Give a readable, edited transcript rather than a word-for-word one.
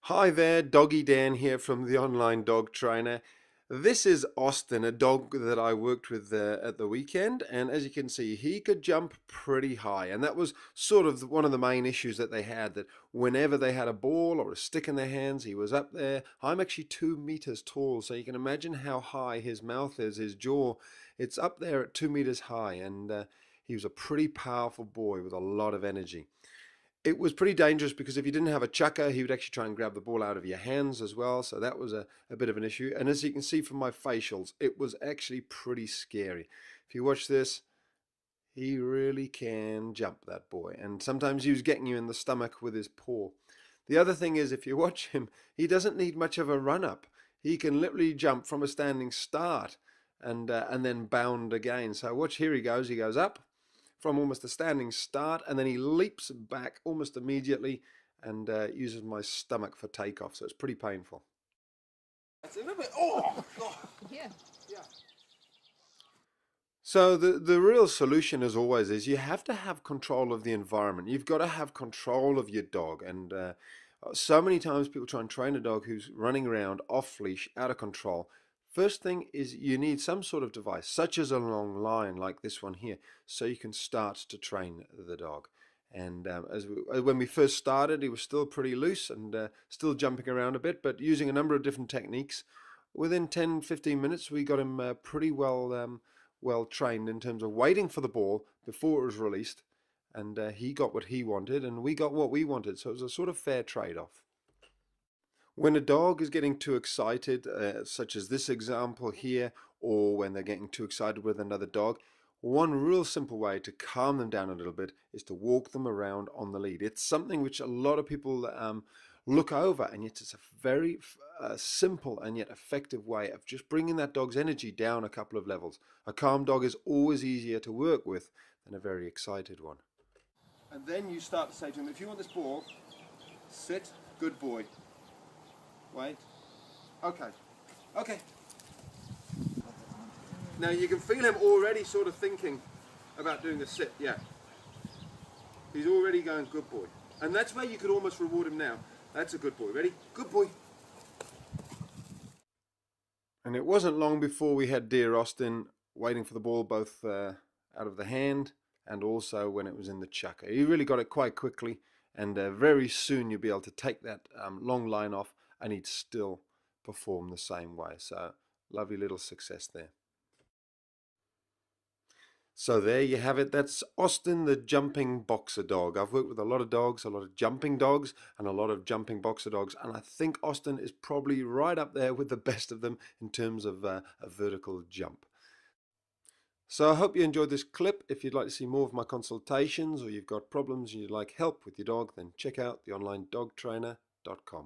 Hi there, Doggy Dan here from the online dog trainer. This is Austin, a dog that I worked with at the weekend, and as you can see, he could jump pretty high, and that was sort of one of the main issues that they had, that whenever they had a ball or a stick in their hands, he was up there. I'm actually 2 meters tall, so you can imagine how high his mouth is, his jaw. It's up there at 2 meters high, and he was a pretty powerful boy with a lot of energy. It was pretty dangerous because if you didn't have a chucker, he would actually try and grab the ball out of your hands as well. So that was a bit of an issue. And as you can see from my facials, it was actually pretty scary. If you watch this, he really can jump, that boy. And sometimes he was getting you in the stomach with his paw. The other thing is, if you watch him, he doesn't need much of a run up. He can literally jump from a standing start and then bound again. So watch, here he goes. He goes up from almost a standing start, and then he leaps back almost immediately and uses my stomach for takeoff. So it's pretty painful. That's a little bit. Oh, oh. Yeah. Yeah. So the real solution, as always, is you have to have control of the environment. You've got to have control of your dog. And so many times people try and train a dog who's running around off leash, out of control. First thing is you need some sort of device, such as a long line like this one here, so you can start to train the dog. And when we first started, he was still pretty loose and still jumping around a bit, but using a number of different techniques, within 10-15 minutes, we got him pretty well trained in terms of waiting for the ball before it was released. And he got what he wanted, and we got what we wanted. So it was a sort of fair trade-off. When a dog is getting too excited, such as this example here, or when they're getting too excited with another dog, one real simple way to calm them down a little bit is to walk them around on the lead. It's something which a lot of people look over, and yet it's a very simple and yet effective way of just bringing that dog's energy down a couple of levels. A calm dog is always easier to work with than a very excited one. And then you start to say to him, if you want this ball, sit, good boy. Wait. Okay. Okay. Now you can feel him already sort of thinking about doing a sit. Yeah. He's already going, good boy. And that's where you could almost reward him now. That's a good boy. Ready? Good boy. And it wasn't long before we had dear Austin waiting for the ball both out of the hand and also when it was in the chucker. He really got it quite quickly, and very soon you'll be able to take that long line off and he'd still perform the same way. So lovely little success there. So there you have it. That's Austin, the jumping boxer dog. I've worked with a lot of dogs, a lot of jumping dogs, and a lot of jumping boxer dogs. And I think Austin is probably right up there with the best of them in terms of a vertical jump. So I hope you enjoyed this clip. If you'd like to see more of my consultations, or you've got problems and you'd like help with your dog, then check out theonlinedogtrainer.com.